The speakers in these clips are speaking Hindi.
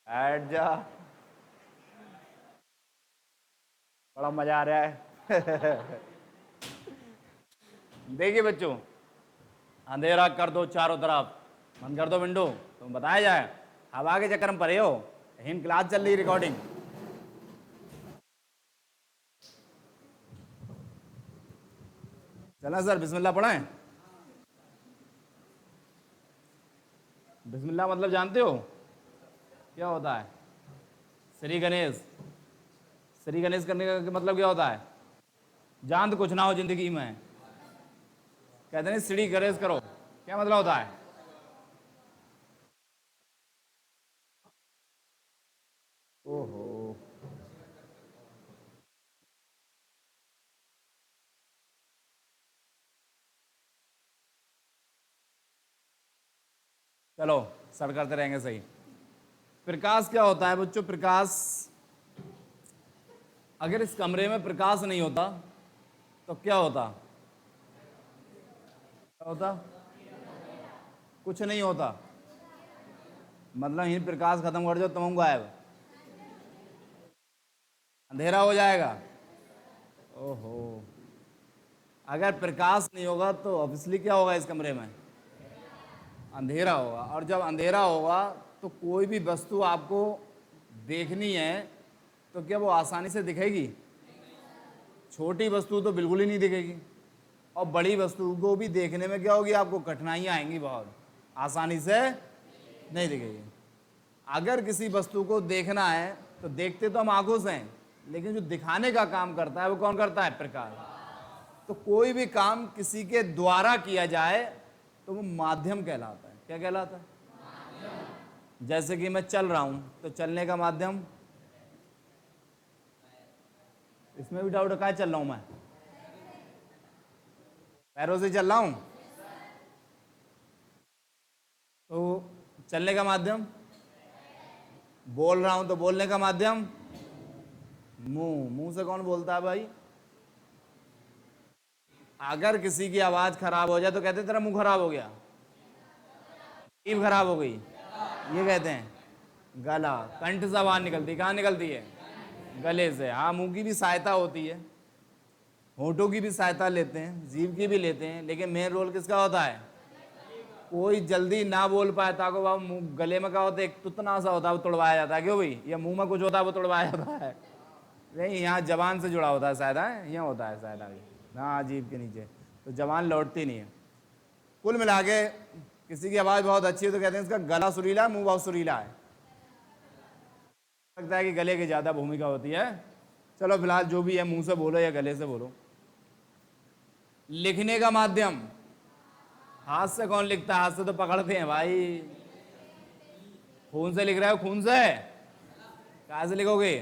बैठ जा। बड़ा मजा आ रहा है। देखिए बच्चों, अंधेरा कर दो चारों तरफ, बंद कर दो विंडो, तुम बताया जाए। हवा के चक्कर में पड़े हो, हिंद क्लास चल रही रिकॉर्डिंग। चला सर, बिस्मिल्लाह पढ़ाएं। बिस्मिल्लाह मतलब जानते हो क्या होता है? श्री गणेश। श्री गणेश करने का मतलब क्या होता है? जान तो कुछ ना हो जिंदगी में, कहते हैं श्री गणेश करो, क्या मतलब होता है? ओहो, चलो सर करते रहेंगे सही। प्रकाश क्या होता है बच्चों? प्रकाश, अगर इस कमरे में प्रकाश नहीं होता तो क्या होता? क्या होता? कुछ नहीं होता। मतलब यही प्रकाश खत्म कर दो, तुम गायब, अंधेरा हो जाएगा। ओहो, अगर प्रकाश नहीं होगा तो ऑब्वियसली क्या होगा? इस कमरे में अंधेरा होगा, और जब अंधेरा होगा तो कोई भी वस्तु आपको देखनी है तो क्या वो आसानी से दिखेगी? छोटी वस्तु तो बिल्कुल ही नहीं दिखेगी, और बड़ी वस्तु को भी देखने में क्या होगी? आपको कठिनाइयाँ आएंगी, बहुत आसानी से नहीं दिखेगी। अगर किसी वस्तु को देखना है तो देखते तो हम आंखों से हैं, लेकिन जो दिखाने का काम करता है वो कौन करता है? प्रकाश। तो कोई भी काम किसी के द्वारा किया जाए तो वो माध्यम कहलाता है। क्या कहलाता है? जैसे कि मैं चल रहा हूं तो चलने का माध्यम, इसमें भी डाउट है, कहाँ चल रहा हूं मैं? पैरों से चल रहा हूं, तो चलने का माध्यम। बोल रहा हूं तो बोलने का माध्यम मुंह। मुंह से कौन बोलता है भाई? अगर किसी की आवाज खराब हो जाए तो कहते हैं तेरा मुंह खराब हो गया, जीभ खराब हो गई, ये कहते हैं। गला, कंठ से आवाज निकलती, कहाँ निकलती है? गले से। हाँ, मुंह की भी सहायता होती है, होठों की भी सहायता लेते हैं, जीभ की भी लेते हैं, लेकिन मेन रोल किसका होता है? कोई जल्दी ना बोल पाए ताको बाबू मुंह, गले में क्या होता है? एक तुतना सा होता है, वो तोड़वाया जाता है। क्यों भाई? या मुंह में कुछ होता है वो तोड़वाया जाता है? नहीं, यहाँ जबान से जुड़ा होता है शायद, है यहाँ होता है शायद आगे, हाँ जीभ के नीचे, तो जबान लौटती नहीं है। कुल मिला के किसी की आवाज़ बहुत अच्छी है तो कहते हैं इसका गला सुरीला है, मुंह बहुत सुरीला है। लगता है कि गले की ज़्यादा भूमिका होती है। चलो फिलहाल जो भी है, मुंह से बोलो या गले से बोलो। लिखने का माध्यम, हाथ से कौन लिखता है? हाथ से तो पकड़ते हैं भाई। खून से लिख रहे हो? खून से कैसे लिखोगे?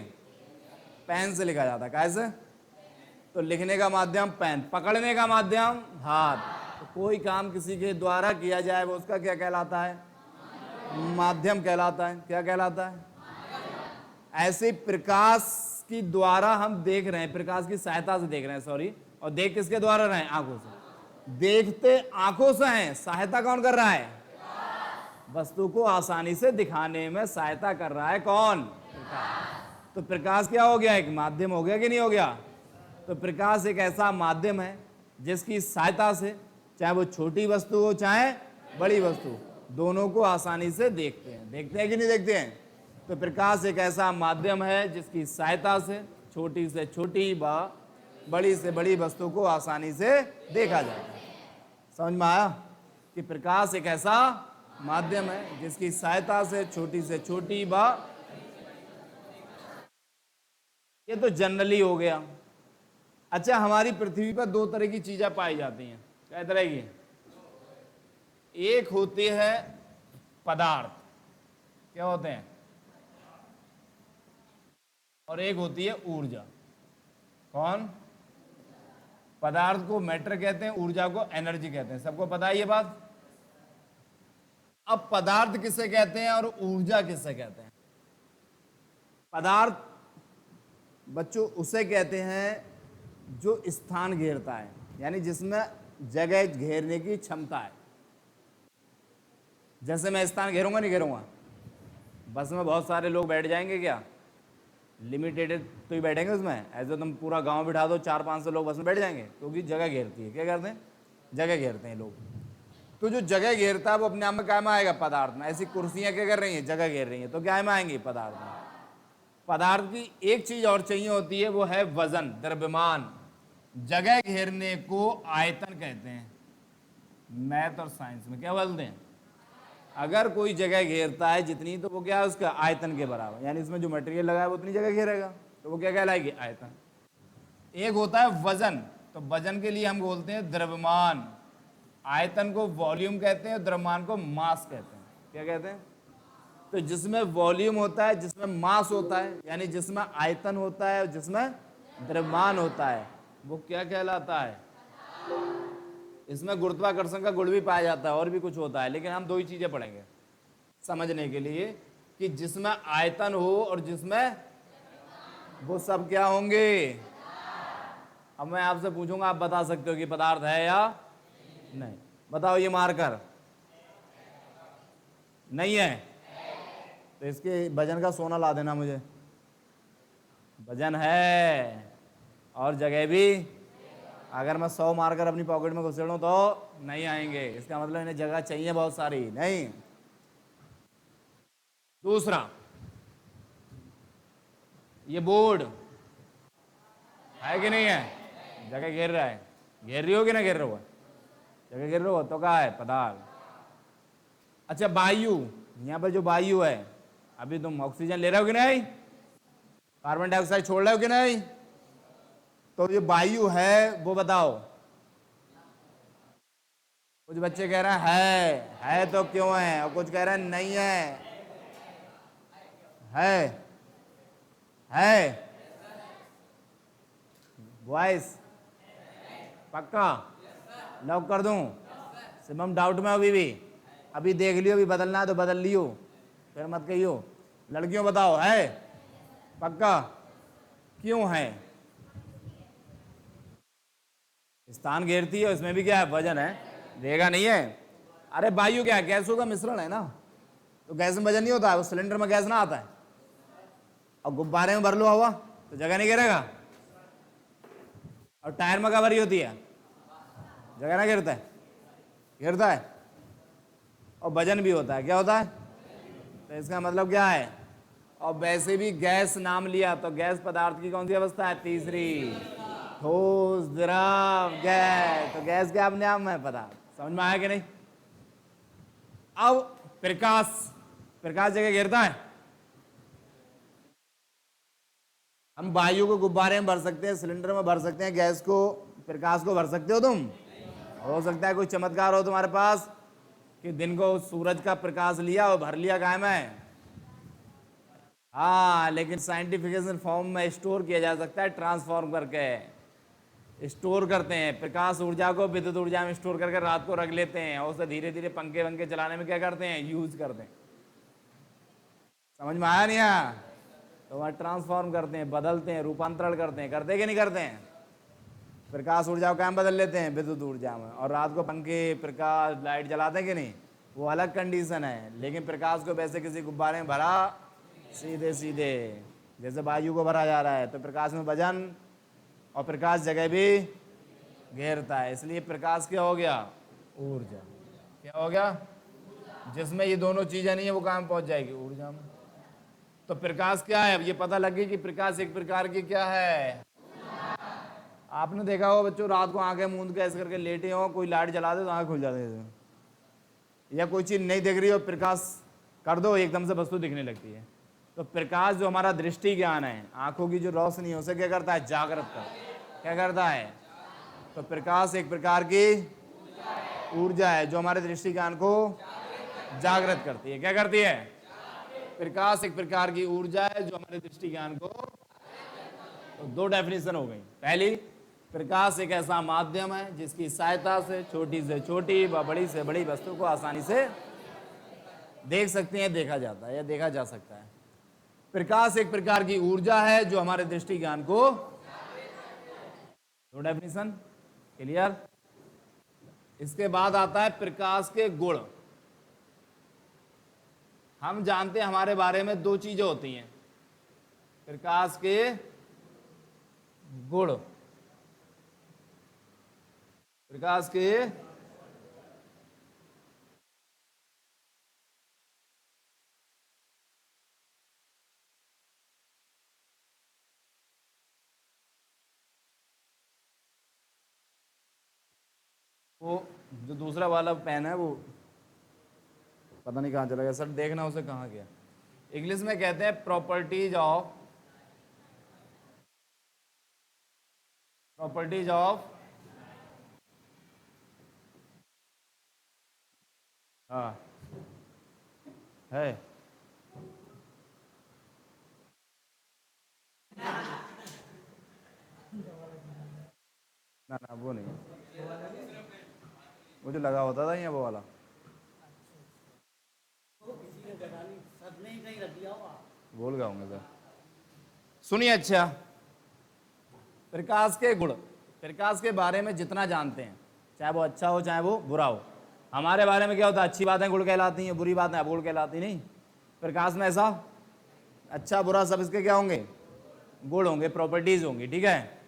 पेन से लिखा जाता है। कैसे? तो लिखने का माध्यम पेन, पकड़ने का माध्यम हाथ। तो कोई काम किसी के द्वारा किया जाए वो उसका क्या कहलाता है? माध्यम कहलाता है। क्या कहलाता है? ऐसे प्रकाश की द्वारा हम देख रहे हैं, प्रकाश की सहायता से देख रहे हैं, सॉरी, और देख किसके द्वारा रहे हैं? आंखों से। देखते आंखों से हैं, सहायता कौन कर रहा है? वस्तु को आसानी से दिखाने में सहायता कर रहा है कौन? प्रकाश। तो प्रकाश क्या हो गया? एक माध्यम हो गया कि नहीं हो गया? तो प्रकाश एक ऐसा माध्यम है जिसकी सहायता से चाहे वो छोटी वस्तु हो चाहे बड़ी वस्तु, दोनों को आसानी से देखते हैं। देखते हैं कि नहीं देखते हैं? तो प्रकाश एक ऐसा माध्यम है जिसकी सहायता से छोटी से छोटी व बड़ी से बड़ी वस्तु को आसानी से देखा जाता है। समझ में आया कि प्रकाश एक ऐसा माध्यम है जिसकी सहायता से छोटी व, ये तो जनरली हो गया। अच्छा, हमारी पृथ्वी पर दो तरह की चीजें पाई जाती हैं। क्या तरह की? एक होती है पदार्थ, क्या होते हैं? और एक होती है ऊर्जा। कौन? पदार्थ को मैटर कहते हैं, ऊर्जा को एनर्जी कहते हैं। सबको पता है ये बात? अब पदार्थ किसे कहते हैं और ऊर्जा किसे कहते हैं? पदार्थ बच्चों उसे कहते हैं जो स्थान घेरता है, यानी जिसमें जगह घेरने की क्षमता है। जैसे मैं स्थान घेरूंगा नहीं घेरूंगा? बस में बहुत सारे लोग बैठ जाएंगे क्या? लिमिटेड तो ही बैठेंगे उसमें, ऐसे तुम पूरा गांव बिठा दो 400-500 लोग बस में बैठ जाएंगे? क्योंकि जगह घेरती है। क्या करते हैं? जगह घेरते हैं लोग। तो जो जगह घेरता है वो अपने आप में क्या में आएगा? पदार्थ में। ऐसी कुर्सियां क्या कर रही हैं? जगह घेर रही हैं, तो क्या में आएंगी? पदार्थ में। पदार्थ की एक चीज और चाहिए होती है, वो है वजन, द्रव्यमान। जगह घेरने को आयतन कहते हैं। मैथ और साइंस में क्या बोलते हैं? अगर कोई जगह घेरता है जितनी, तो वो क्या है? उसका आयतन के बराबर, यानी इसमें जो मटेरियल लगा है वो उतनी जगह घेरेगा, तो वो क्या कहलाएगी? आयतन। एक होता है वजन, तो वजन के लिए हम बोलते हैं द्रव्यमान। आयतन को वॉल्यूम कहते हैं, द्रव्यमान को मास कहते हैं। क्या कहते हैं? तो जिसमें वॉल्यूम होता है, जिसमें मास होता है, यानी जिसमें आयतन होता है, जिसमें द्रव्यमान होता है, वो क्या कहलाता है? इसमें गुरुत्वाकर्षण का गुण भी पाया जाता है और भी कुछ होता है, लेकिन हम दो ही चीजें पढ़ेंगे समझने के लिए, कि जिसमें आयतन हो और जिसमें, वो सब क्या होंगे? अब मैं आपसे पूछूंगा, आप बता सकते हो कि पदार्थ है या नहीं? बताओ, ये मार्कर नहीं है, तो इसके वजन का सोना ला देना मुझे। वजन है और जगह भी। अगर मैं 100 मार्कर अपनी पॉकेट में घुसेड़ूं तो नहीं आएंगे, इसका मतलब इन्हें जगह चाहिए बहुत सारी। नहीं। दूसरा, ये बोर्ड है कि नहीं है? जगह घेर रहा है। घेर रही हो कि ना घेर रहे हो? जगह घेर रहे हो, तो क्या है? पदार्थ। अच्छा, वायु, यहाँ पर जो वायु है, अभी तुम ऑक्सीजन ले रहे हो कि नहीं? कार्बन डाइऑक्साइड छोड़ रहे हो कि नहीं? तो ये वायु है, वो बताओ। कुछ बच्चे कह रहे हैं है तो क्यों है, और कुछ कह रहे हैं नहीं है। है वॉइस पक्का? लॉक कर दूं? सिर्फ डाउट में अभी देख लियो, अभी बदलना है तो बदल लियो, फिर मत कहियो। लड़कियों बताओ, है पक्का? क्यों है? स्थान घेरती है, इसमें भी क्या है? वजन है। देगा नहीं है? अरे वायु क्या है? गैसों का मिश्रण है ना, तो गैस में वजन नहीं होता है। वो सिलेंडर में गैस ना आता है, और गुब्बारे में भर लो हवा, तो जगह नहीं घेरेगा। और टायर में क्या भरी होती है? जगह ना घेरता है? घेरता है। और वजन भी होता है। क्या होता है? तो इसका मतलब क्या है? और वैसे भी गैस नाम लिया, तो गैस पदार्थ की कौन सी अवस्था है? तीसरी, ठोस, द्रव, गैस। तो गैस क्या अपने आप में पदार्थ? समझ में आया कि नहीं? अब प्रकाश, प्रकाश जगह घेरता है। हम वायु को गुब्बारे में भर सकते हैं, सिलेंडर में भर सकते हैं, गैस को, प्रकाश को भर सकते हो तुम? हो सकता है कोई चमत्कार हो तुम्हारे पास कि दिन को सूरज का प्रकाश लिया और भर लिया गाय में। हाँ, लेकिन साइंटिफिकेशन फॉर्म में स्टोर किया जा सकता है, ट्रांसफॉर्म करके स्टोर करते हैं। प्रकाश ऊर्जा को विद्युत ऊर्जा में स्टोर करके रात को रख लेते हैं, और उसे धीरे धीरे पंखे वंखे चलाने में क्या करते हैं? यूज करते हैं। समझ में आया नहीं आया? तो वहाँ ट्रांसफॉर्म करते हैं, बदलते हैं, रूपांतरण करते हैं। करते कि नहीं करते हैं? प्रकाश ऊर्जा को काम बदल लेते हैं विद्युत ऊर्जा में, और रात को पंखे, प्रकाश, लाइट जलाते हैं कि नहीं? वो अलग कंडीशन है। लेकिन प्रकाश को वैसे किसी गुब्बारे में भरा सीधे सीधे, जैसे वायु को भरा जा रहा है, तो प्रकाश में वजन और प्रकाश जगह भी घेरता है। इसलिए प्रकाश क्या हो गया? ऊर्जा। क्या हो गया? जिसमें ये दोनों चीजें नहीं है, वो कहाँ पहुंच जाएगी? ऊर्जा में। तो प्रकाश क्या है? अब ये पता लगे कि प्रकाश एक प्रकार की क्या है। आपने देखा होगा बच्चों, रात को आंखें मूंद के ऐसे करके लेटे हो, कोई लाइट जला दे तो आंखें खुल जाती है, या कोई चीज नहीं दिख रही हो, प्रकाश कर दो, एकदम से वस्तु दिखने लगती है। तो प्रकाश जो हमारा दृष्टि ज्ञान है, आंखों की जो रोशनी है, उसे क्या करता है? जागृत करता। क्या करता है? तो प्रकाश एक प्रकार की ऊर्जा है जो हमारे दृष्टि ज्ञान को जागृत करती है। क्या करती है? प्रकाश एक प्रकार की ऊर्जा है जो हमारे दृष्टि ज्ञान को। तो दो डेफिनेशन हो गई। पहली, प्रकाश एक ऐसा माध्यम है जिसकी सहायता से छोटी से छोटी व बड़ी से बड़ी वस्तु को आसानी से देख सकते हैं, देखा जाता है या देखा जा सकता है। प्रकाश एक प्रकार की ऊर्जा है जो हमारे दृष्टि ज्ञान को। दो डेफिनेशन क्लियर। इसके बाद आता है प्रकाश के गुण। हम जानते हैं हमारे बारे में दो चीजें होती हैं, प्रकाश के गुण, प्रकाश के वो जो दूसरा वाला पेन है वो पता नहीं कहाँ चला गया सर, देखना उसे कहाँ गया। इंग्लिश में कहते हैं प्रॉपर्टीज ऑफ, हाँ है, ना ना वो नहीं, वो जो लगा होता था यहाँ वो वाला, भूल गया होंगे सर। सुनिए अच्छा, प्रकाश के गुण, प्रकाश के बारे में जितना जानते हैं, चाहे वो अच्छा हो चाहे वो बुरा हो, हमारे बारे में क्या होता है, अच्छी बातें गुण कहलाती हैं, बुरी बातें अगुण कहलाती नहीं। प्रकाश में ऐसा अच्छा बुरा सब इसके क्या होंगे, गुण होंगे, प्रॉपर्टीज होंगी, ठीक है।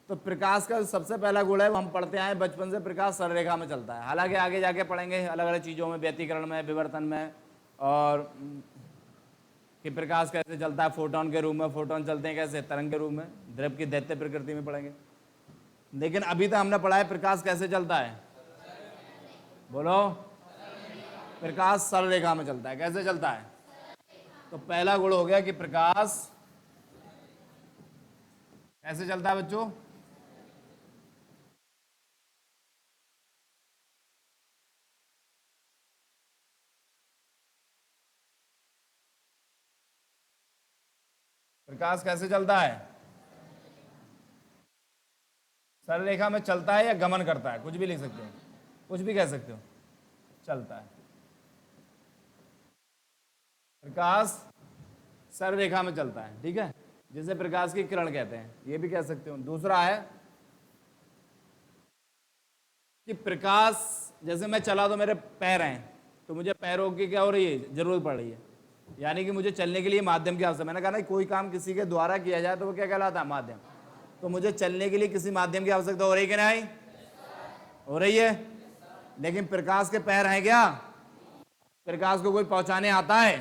तो प्रकाश का सबसे पहला गुण है वो हम पढ़ते आए बचपन से, प्रकाश सररेखा में चलता है। हालांकि आगे जाके पढ़ेंगे अलग अलग चीज़ों में, व्यतिकरण में, विवर्तन में, और कि प्रकाश कैसे चलता है, फोटोन के रूप में, फोटोन चलते हैं कैसे, तरंग के रूप में, द्रव की दैत्य प्रकृति में पढ़ेंगे। लेकिन अभी तक हमने पढ़ा है प्रकाश कैसे चलता है, बोलो, प्रकाश सरल रेखा में चलता है। कैसे चलता है? तो पहला गुण हो गया कि प्रकाश कैसे चलता है बच्चों, प्रकाश कैसे चलता है, सरल रेखा में चलता है या गमन करता है, कुछ भी लिख सकते हो, कुछ भी कह सकते हो, चलता है। प्रकाश सरल रेखा में चलता है, ठीक है, जिसे प्रकाश की किरण कहते हैं, ये भी कह सकते हो। दूसरा है कि प्रकाश, जैसे मैं चला तो मेरे पैर हैं, तो मुझे पैरों की क्या हो रही है, जरूरत पड़ रही है, यानी कि मुझे चलने के लिए माध्यम की आवश्यकता। मैंने कहा ना कोई काम किसी के द्वारा किया जाए तो वो क्या कहलाता है, माध्यम। तो मुझे चलने के लिए किसी माध्यम की आवश्यकता हो रही है कि नहीं, हो रही है। लेकिन प्रकाश के पैर हैं क्या, प्रकाश को कोई पहुंचाने आता है,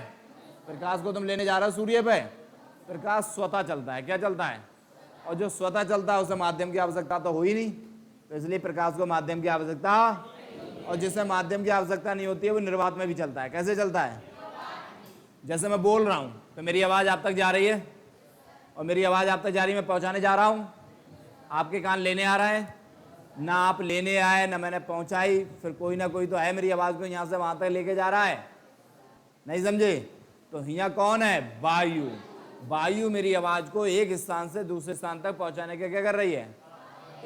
प्रकाश को तुम लेने जा रहे हो सूर्य पे, प्रकाश स्वतः चलता है। क्या चलता है? और जो स्वतः चलता है उसे माध्यम की आवश्यकता तो हो ही नहीं, तो इसलिए प्रकाश को माध्यम की आवश्यकता, और जिसे माध्यम की आवश्यकता नहीं होती है वो निर्वात में भी चलता है। कैसे चलता है? जैसे मैं बोल रहा हूं तो मेरी आवाज आप तक जा रही है, और मेरी आवाज आप तक जा रही है, मैं पहुंचाने जा रहा हूं, आपके कान लेने आ रहा है ना, आप लेने आए ना मैंने पहुंचाई, फिर कोई ना कोई तो है मेरी आवाज को यहां से वहां तक लेके जा रहा है, नहीं समझे? तो यहाँ कौन है? वायु। वायु मेरी आवाज को एक स्थान से दूसरे स्थान तक पहुंचाने के क्या कर रही है।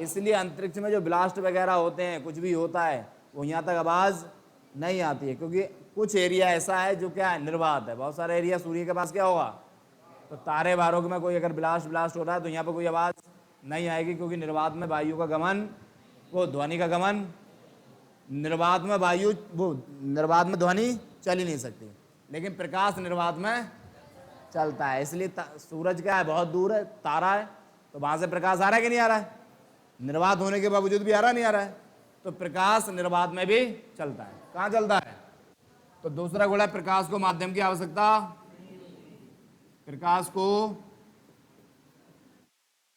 इसलिए अंतरिक्ष में जो ब्लास्ट वगैरह होते हैं, कुछ भी होता है, वो यहाँ तक आवाज नहीं आती है, क्योंकि कुछ एरिया ऐसा है जो क्या है, निर्वात है। बहुत सारे एरिया सूर्य के पास क्या होगा, तो तारे वारों में कोई अगर ब्लास्ट हो रहा है तो यहाँ पर कोई आवाज नहीं आएगी, क्योंकि निर्वात में वायु का गमन, वो ध्वनि का गमन, निर्वात में वायु, वो निर्वात में ध्वनि चल ही नहीं सकती, लेकिन प्रकाश निर्वात में चलता है। इसलिए सूरज क्या है, बहुत दूर है, तारा है, तो वहां से प्रकाश आ रहा है कि नहीं आ रहा है? निर्वात होने के बावजूद भी आ रहा नहीं आ रहा है? तो प्रकाश निर्वात में भी चलता है। कहाँ चलता है? तो दूसरा गुण है प्रकाश को माध्यम की आवश्यकता, प्रकाश को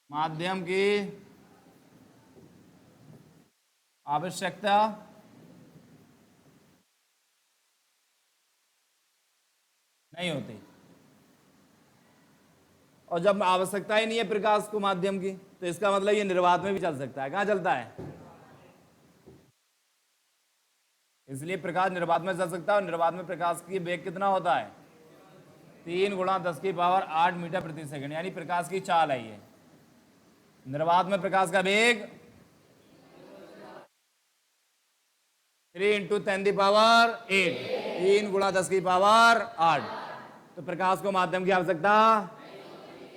माध्यम की आवश्यकता नहीं होती, और जब आवश्यकता ही नहीं है प्रकाश को माध्यम की, तो इसका मतलब ये निर्वात में भी चल सकता है। कहाँ चलता है? इसलिए प्रकाश निर्वात में चल सकता है, और निर्वात में प्रकाश की वेग कितना होता है? 3 × 10⁸ मीटर प्रति सेकंड, यानी प्रकाश की चाल है ये। निर्वात में प्रकाश का वेग 3 × 10⁸, 3 × 10⁸। तो प्रकाश को माध्यम की आवश्यकता,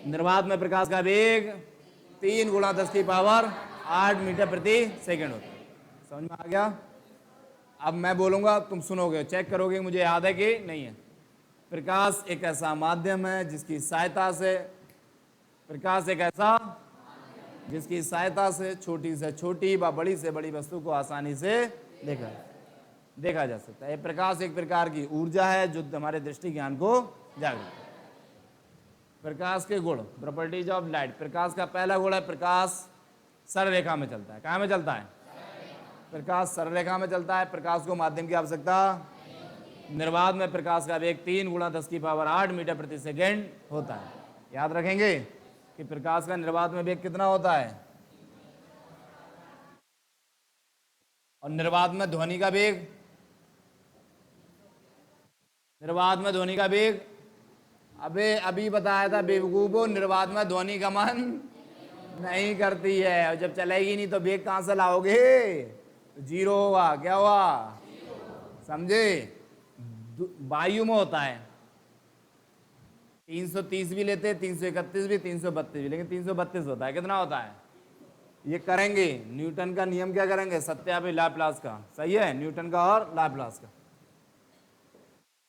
निर्वात में प्रकाश का वेग 3 × 10⁸ मीटर प्रति सेकंड होता है। समझ में आ गया? अब मैं बोलूंगा, तुम सुनोगे, चेक करोगे मुझे याद है कि नहीं है। प्रकाश एक ऐसा माध्यम है जिसकी सहायता से, प्रकाश एक ऐसा जिसकी सहायता से छोटी से छोटी व बड़ी से बड़ी वस्तु को आसानी से देखा जा सकता है। प्रकाश एक प्रकार की ऊर्जा है जो हमारे दृष्टि ज्ञान को जागृत करता है। प्रकाश के गुण, प्रॉपर्टीज ऑफ लाइट। प्रकाश का पहला गुण है प्रकाश सरल रेखा में चलता है। कहाँ में चलता है? प्रकाश सरल रेखा में चलता है। प्रकाश को माध्यम की आवश्यकता। निर्वात में प्रकाश का वेग 3 × 10⁸ मीटर प्रति सेकेंड होता है। याद रखेंगे कि प्रकाश का निर्वात में वेग कितना होता है, और निर्वात में ध्वनि का वेग, निर्वात में ध्वनि का वेग अबे अभी बताया था बेवकूफो, निर्वात में ध्वनि गमन नहीं करती है, और जब चलेगी नहीं तो वेग कहां से लाओगे? जीरो हुआ। क्या हुआ? समझे? वायु में होता है 330 भी लेते, 331 भी, 332 भी, लेकिन 332 होता है। कितना होता है? ये करेंगे न्यूटन का नियम, क्या करेंगे? सत्यापित लाप्लास का। सही है, न्यूटन का और लाप्लास का।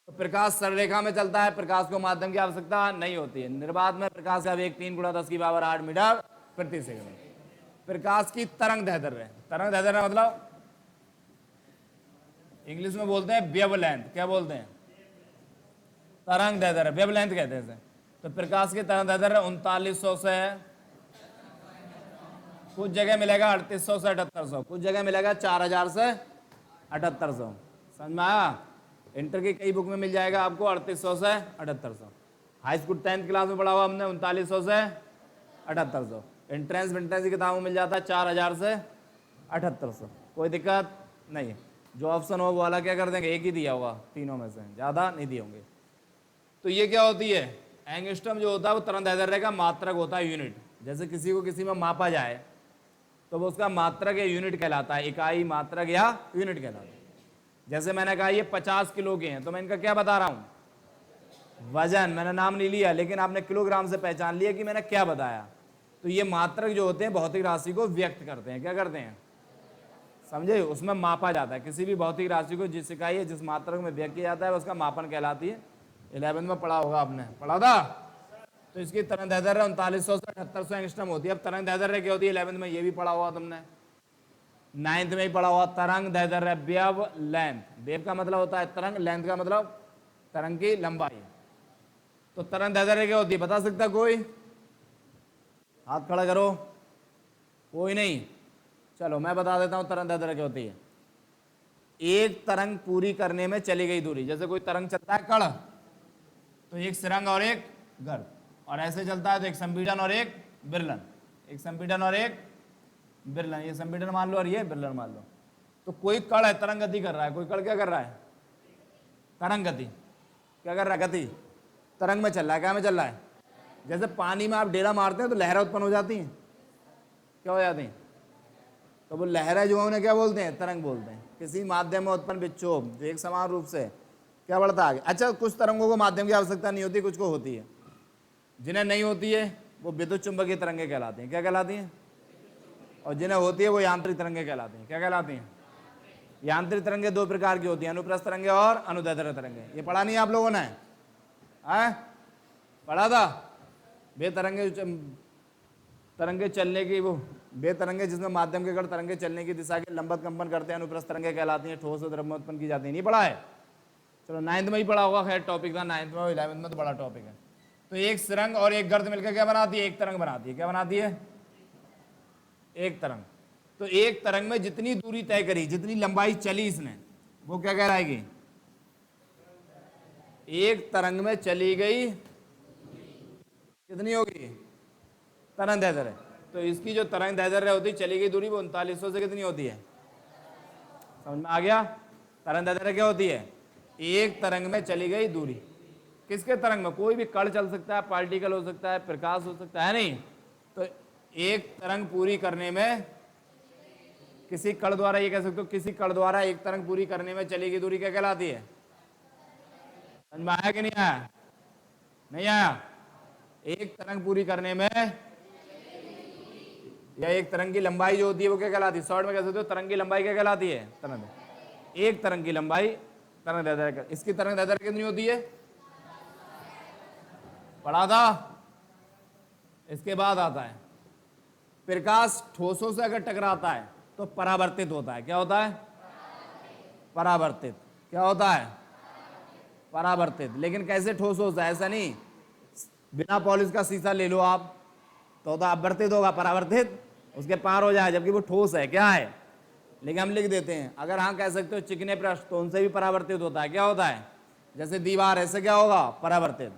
तो प्रकाश सरल रेखा में चलता है। प्रकाश को माध्यम की आवश्यकता नहीं होती है। निर्वात में प्रकाश का वेग 3 × 10⁸ मीटर प्रति सेकंड। प्रकाश की तरंग दैर्ध्य, तरंग दैर्ध्य मतलब इंग्लिश में बोलते हैं वेवलेंथ। क्या बोलते हैं? तरंग दैर्ध्य, वेवलेंथ कहते हैं इसे। तो प्रकाश की तरंग दैर्ध्य 3900 से, कुछ जगह मिलेगा 3800 से 7800, कुछ जगह मिलेगा 4000 से 7800। समझ में आया? इंटर की कई बुक में मिल जाएगा आपको 3800 से 7800। हाई स्कूल 10th क्लास में पढ़ा हुआ हमने 3900 से 7800। एंट्रेंस विंट्रेंस की किताबों में मिल जाता है 4000 से 7800। कोई दिक्कत नहीं है। जो ऑप्शन हो वो वाला क्या कर देंगे? एक ही दिया होगा तीनों में से, ज़्यादा नहीं दिए होंगे। तो ये क्या होती है? एंगस्ट्रम जो होता है वो तरंग दैर्ध्य का मात्रक होता है, यूनिट। जैसे किसी को किसी में मापा जाए तो वो उसका मात्रक या यूनिट कहलाता है, इकाई, मात्रक या यूनिट कहलाता है। जैसे मैंने कहा ये 50 किलो के हैं, तो मैं इनका क्या बता रहा हूँ? वजन। मैंने नाम नहीं लिया, लेकिन आपने किलोग्राम से पहचान लिया कि मैंने क्या बताया। तो ये मात्रक जो होते हैं भौतिक राशि को व्यक्त करते हैं। क्या करते हैं? समझे? उसमें मापा जाता है किसी भी भौतिक राशि को, जिस इकाई है जिस मात्रक में व्यक्त किया जाता है उसका मापन कहलाती है। 11th में पढ़ा होगा आपने, पढ़ा था। तो इसकी तरंग दैर्ध्य 3900 से 7800 एंगस्ट्रम होती है। अब तरंग दैर्ध्य क्या होती है? 11th में ये भी पढ़ा हुआ तुमने, 9th में ही पढ़ा हुआ। तरंग दैर्ध्य वेव लेंथ। वेव का मतलब होता है तरंग, लेंथ का मतलब तरंग की लंबाई। तो तरंग दैर्ध्य क्या होती है? बता सकता कोई? हाथ खड़ा करो। कोई नहीं? चलो मैं बता देता हूं तरंग दैर्ध्य क्या होती है। एक तरंग पूरी करने में चली गई दूरी। जैसे कोई तरंग चलता है कण, तो एक सुरंग और एक गर्त, और ऐसे चलता है तो एक संपीड़न और एक विरलन, एक संपीड़न और एक विरलन। ये संपीड़न मान लो और ये विरलन मान लो। तो कोई कण है तरंग गति कर रहा है, कोई कण क्या कर रहा है? तरंग गति। क्या कर रहा है? गति। तरंग में चल रहा है। क्या में चल रहा है? जैसे पानी में आप डेरा मारते हैं तो लहरें उत्पन्न हो जाती हैं। क्या हो जाती हैं? तो वो लहरें जो है उन्हें क्या बोलते हैं? तरंग बोलते हैं। किसी माध्यम में उत्पन्न विक्षोभ जो एक समान रूप से क्या बढ़ता है आगे। अच्छा, कुछ तरंगों को माध्यम की आवश्यकता नहीं होती, कुछ को होती है। जिन्हें नहीं होती है वो विद्युत चुंबकीय तरंगे कहलाती हैं। क्या कहलाती हैं? और जिन्हें होती है वो यांत्रिक तरंगे कहलाती हैं। क्या कहलाती हैं? यांत्रिक तरंगे दो प्रकार की होती हैं, अनुप्रस्थ तरंगे और अनुदैर्ध्य तरंगे। ये पढ़ा नहीं आप लोगों ने? पढ़ा था? बेतरंगे तरंगे चलने की, वो बेतरंगे जिसमें माध्यम के कण तरंगे चलने की दिशा के लंबवत कंपन करते हैं, अनुप्रस्थ तरंगे कहलाती हैं। ठोस और द्रव में उत्पन्न की जाती है। नहीं पढ़ा है? चलो 9th में ही पढ़ा होगा। खैर टॉपिक था 9th में, 11th में तो बड़ा टॉपिक है। तो एक सुरंग और एक गर्त मिलकर क्या बनाती है? एक तरंग बनाती है। क्या बनाती है? एक तरंग। तो एक तरंग में जितनी दूरी तय करी, जितनी लंबाई चली इसने, वो क्या कहलाएगी? एक तरंग में चली गई कितनी होगी? तरंग दैर्ध्य। तो इसकी जो तरंग दैर्ध्य होती है चली गई दूरी, वो 3900 से कितनी होती है? समझ में आ गया? तरंग दैर्ध्य क्या होती है? एक तरंग में चली गई दूरी। किसके तरंग में? कोई भी कण चल सकता है, पार्टिकल हो सकता है, प्रकाश हो सकता है नहीं? तो एक तरंग पूरी करने में किसी कण द्वारा, ये कह सकते हो किसी कण द्वारा एक तरंग पूरी करने में चली गई दूरी क्या कहलाती है? समझ में आया कि नहीं आया? नहीं आया? एक तरंग पूरी करने में, या एक तरंग की लंबाई जो होती है वो क्या कहलाती है? शॉर्ट में कह सकते हो तरंग की लंबाई क्या कहलाती है? तरंग। एक तरंग की लंबाई तरंग दैर्ध्य। इसकी तरंग दैर्ध्य कितनी होती है? पढ़ा था। इसके बाद आता है प्रकाश ठोसों से अगर टकराता है तो परावर्तित होता है। क्या होता है? परावर्तित। क्या होता है? परावर्तित। लेकिन कैसे ठोस होता है? ऐसा नहीं बिना पॉलिश का शीशा ले लो आप तो अपवर्तित होगा, परावर्तित उसके पार हो जाए, जबकि वो ठोस है। क्या है? लेकिन हम लिख देते हैं। अगर हाँ कह सकते हो चिकने पृष्ठ तो उनसे भी परावर्तित होता है। क्या होता है? जैसे दीवार, ऐसे क्या होगा? परावर्तित।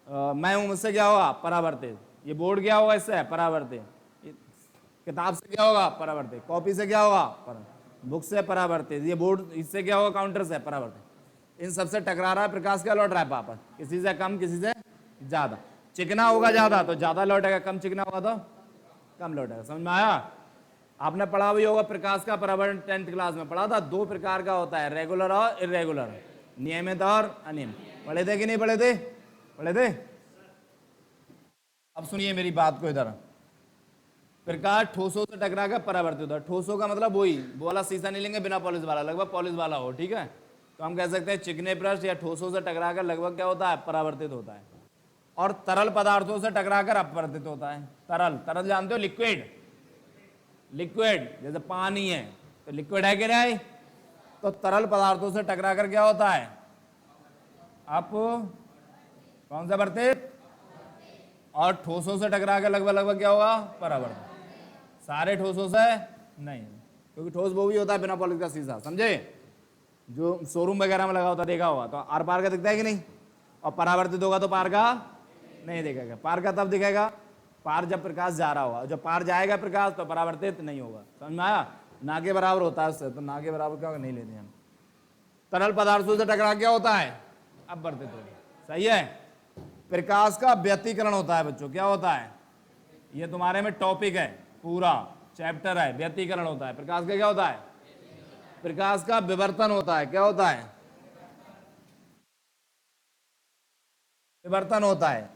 मैं हूं, मुझसे क्या होगा? परावर्तित। ये बोर्ड क्या होगा? इससे परावर्तित। किताब से क्या होगा? परावर्तित। कॉपी से क्या होगा? बुक से परावर्तित। ये बोर्ड, इससे क्या होगा? काउंटर से परावर्तित। इन सबसे टकरा रहा है, प्रकाश क्या लौट रहा है? वापस। किसी से कम, किसी से ज्यादा। चिकना होगा ज्यादा तो ज्यादा लौटेगा, कम चिकना होगा तो कम लौटेगा। समझ में आया? आपने पढ़ा भी होगा प्रकाश का परावर्तन, 10th क्लास में पढ़ा था। दो प्रकार का होता है, रेगुलर और इरेगुलर, नियमित और अनियमित। पढ़े थे कि नहीं पढ़े थे? पढ़े थे। अब सुनिए मेरी बात को इधर। प्रकाश ठोसों से टकरा कर परावर्तित होता है। ठोसों का मतलब वही, वो वाला शीशा नहीं लेंगे बिना पॉलिश वाला, लगभग पॉलिश वाला हो। ठीक है, तो हम कह सकते हैं चिकने पृष्ठ या ठोसों से टकराकर लगभग क्या होता है? परावर्तित होता है। और तरल पदार्थों से टकराकर अपवर्तित होता है। तरल, तरल जानते हो? लिक्विड, लिक्विड जैसे पानी है तो लिक्विड है कि नहीं? तो तरल पदार्थों से टकराकर क्या होता है? आप कौन सा वर्तित? और ठोसों से टकराकर लगभग लगभग क्या होगा? परावर्तित। सारे ठोसों से नहीं, क्योंकि ठोस वो भी होता है बिना पॉलिश का शीशा, समझे? जो शोरूम वगैरह में लगा होता देखा होगा, तो आर पार का दिखता है कि नहीं? और परावर्तित होगा तो पार का नहीं दिखेगा। पार का तब दिखेगा पार जब प्रकाश जा रहा होगा, जब पार जाएगा प्रकाश तो परावर्तित नहीं होगा। समझ में आया? ना के बराबर होता है उससे, तो ना के बराबर क्या नहीं लेते हम। तरल पदार्थों से टकरा क्या होता है? अपवर्तित होगा। सही है। प्रकाश का व्यतिकरण होता है बच्चों। क्या होता है? ये तुम्हारे में टॉपिक है, पूरा चैप्टर है, व्यतिकरण होता है। प्रकाश का क्या होता है? प्रकाश का विवर्तन होता है। क्या होता है? विवर्तन होता है।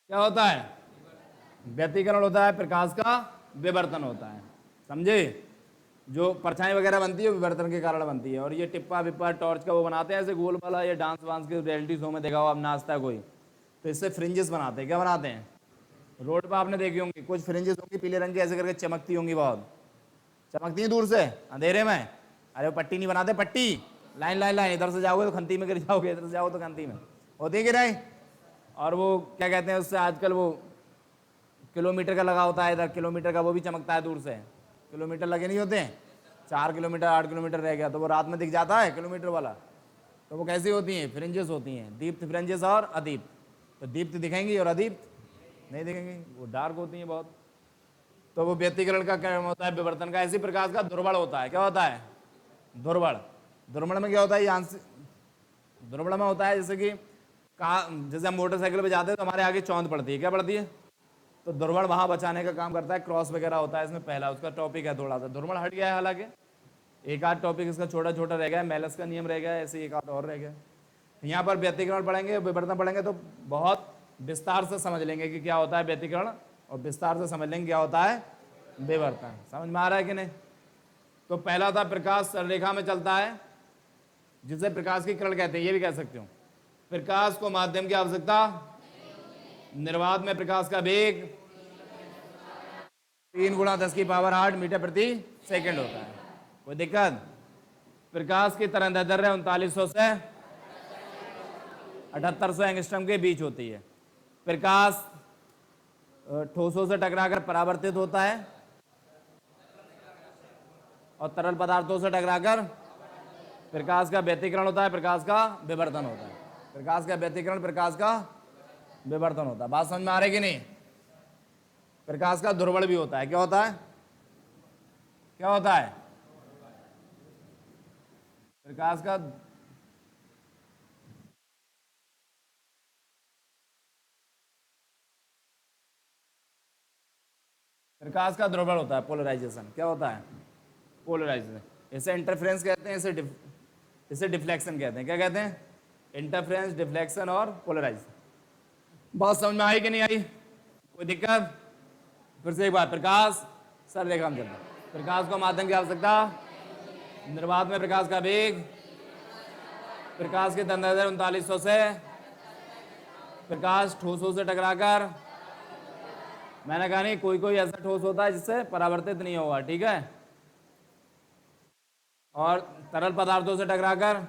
क्या होता है? व्यतिकरण होता है, प्रकाश का विवर्तन होता है। समझे? जो परछाई वगैरह बनती है विवर्तन के कारण बनती है। और ये टिप्पा विप्पा टॉर्च का वो बनाते हैं ऐसे गोल वाला, ये डांस वांस के रियलिटी शो में देखा हो, अब नाचता है कोई तो इससे फ्रिंजेस बनाते हैं। क्या बनाते हैं? रोड पर आपने देखी होंगी कुछ फ्रिंजेस होंगी पीले रंग की, ऐसे करके चमकती होंगी, बहुत चमकती है दूर से अंधेरे में। अरे वो पट्टी नहीं बनाते, पट्टी लाइन लाइन लाइन, इधर से जाओगे तो खंती में गिर जाओगे, इधर से जाओ तो खंती में होती है कि नहीं? और वो क्या कहते हैं उससे, आजकल वो किलोमीटर का लगा होता है, इधर किलोमीटर का वो भी चमकता है दूर से। किलोमीटर लगे नहीं होते हैं, 4 किलोमीटर 8 किलोमीटर रह गया तो वो रात में दिख जाता है किलोमीटर वाला। तो वो कैसी होती हैं? फ्रिंजेस होती हैं, दीप्त फ्रिंजेस और अदीप्त। तो दीप्त दिखेंगी और अदीप्त नहीं दिखेंगी, वो डार्क होती हैं बहुत। तो वो व्यतिकरण का क्या होता है? विवर्तन का। इसी प्रकार का दुर्बल होता है। क्या होता है? दुर्बल। दुर्बल में क्या होता है? आंशिक दुर्बल में होता है जैसे कि जैसे हम मोटरसाइकिल पे जाते हैं तो हमारे आगे चौंध पड़ती है। क्या पड़ती है? तो दुर्बल वहां बचाने का काम करता है। क्रॉस वगैरह होता है इसमें, पहला उसका टॉपिक है। थोड़ा सा दुर्बल हट गया है, हालांकि एक आध टॉपिक इसका छोटा छोटा रह गया है, मेलस का नियम रह गया है, ऐसे एक आध और रह गया। यहाँ पर व्यतिकरण पढ़ेंगे, विवर्तन पढ़ेंगे तो बहुत विस्तार से समझ लेंगे कि क्या होता है व्यतिकरण, और विस्तार से समझ लेंगे क्या होता है विवर्तन। समझ में आ रहा है कि नहीं? तो पहला था प्रकाश सररेखा में चलता है, जिसे प्रकाश की किरण कहते हैं, ये भी कह सकते हो। प्रकाश को माध्यम की आवश्यकता, निर्वात में प्रकाश का वेग 3 × 10⁸ मीटर प्रति सेकंड होता है। कोई दिक्कत? प्रकाश की तरंगदैर्घ्य 3900 से 7800 एंगस्ट्रॉम के बीच होती है। प्रकाश ठोसों से टकराकर परावर्तित होता है और तरल पदार्थों से टकराकर प्रकाश का व्यतिकरण होता है, प्रकाश का विवर्तन होता है। प्रकाश का व्यतिकरण, प्रकाश का विवर्तन होता है। बात समझ में आ रही कि नहीं? प्रकाश का दुर्बल भी होता है। क्या होता है? क्या होता है? प्रकाश का प्रकाश का दुर्बल होता है, पोलराइजेशन। क्या होता है? पोलराइजेशन। इसे इंटरफ्रेंस कहते हैं, इसे डिफ्लेक्शन कहते हैं। क्या कहते हैं? इंटरफ्रेंस, डिफ्लेक्शन और पोलराइजेशन। बात समझ में आई कि नहीं आई? कोई दिक्कत? फिर से एक बार, प्रकाश सररेखा में चलता है, प्रकाश को माध्यम की आवश्यकता, निर्वात में प्रकाश का वेग प्रकाश के तंत्र 3900 से प्रकाश ठोसों से टकराकर, मैंने कहा नहीं कोई कोई ऐसा ठोस होता है जिससे परावर्तित नहीं होगा, ठीक है, और तरल पदार्थों से टकराकर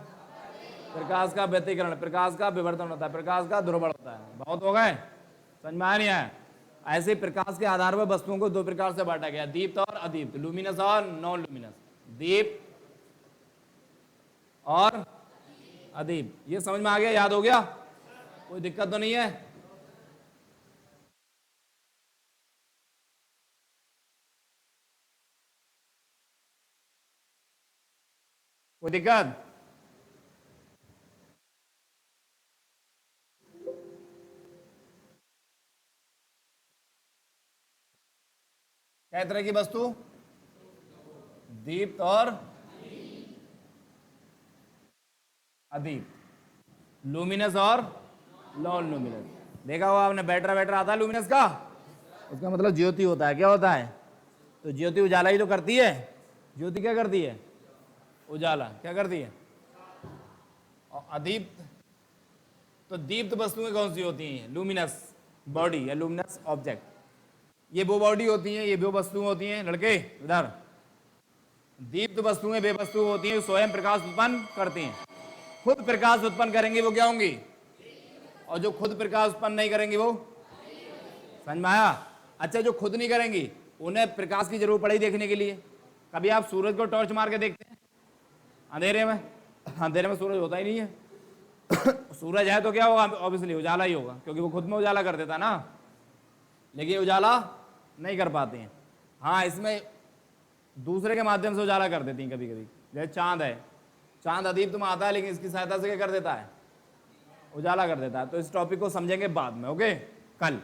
प्रकाश का व्यतिकरण, प्रकाश का विवर्तन होता है, प्रकाश का दुर्बल होता है। बहुत हो गए, समझ में आया नहीं आया? ऐसे प्रकाश के आधार पर वस्तुओं को दो प्रकार से बांटा गया, दीप्त और अदीप्त, लुमिनस और नॉन लुमिनस। दीप्त और अदीप्त, ये समझ में आ गया, याद हो गया, कोई दिक्कत तो नहीं है? कोई दिक्कत? क्या तरह की वस्तु? दीप्त और अदीप्त, लुमिनस और नॉन लुमिनस। देखा हुआ आपने, बैटरा बैटरा आता है लुमिनस का, उसका मतलब ज्योति होता है। क्या होता है? तो ज्योति उजाला ही तो करती है। ज्योति क्या करती है? उजाला। क्या करती है? और अदीप्त, तो दीप्त वस्तुएं कौन सी होती हैं? लुमिनस बॉडी या लुमिनस ऑब्जेक्ट। ये वो बॉडी होती हैं, ये वो वस्तुएं होती हैं लड़के इधर। दीप्त वस्तुएं वे वस्तु होती हैं जो स्वयं प्रकाश उत्पन्न करती हैं। खुद प्रकाश उत्पन्न करेंगी वो क्या होंगी? और जो खुद प्रकाश उत्पन्न नहीं करेंगी वो? समझ में आया? अच्छा, जो खुद नहीं करेंगी उन्हें प्रकाश की जरूरत पड़ेगी देखने के लिए। कभी आप सूरज को टॉर्च मार के देखते हैं अंधेरे में? अंधेरे में सूरज होता ही नहीं है। सूरज है तो क्या होगा? ऑब्वियसली उजाला ही होगा, क्योंकि वो खुद में उजाला कर देता ना, लेकिन उजाला नहीं कर पाते हैं। हाँ, इसमें दूसरे के माध्यम से उजाला कर देती हैं कभी कभी। जैसे चांद है, चांद अदीप्त में आता है, लेकिन इसकी सहायता से क्या कर देता है? उजाला कर देता है। तो इस टॉपिक को समझेंगे बाद में, ओके, कल।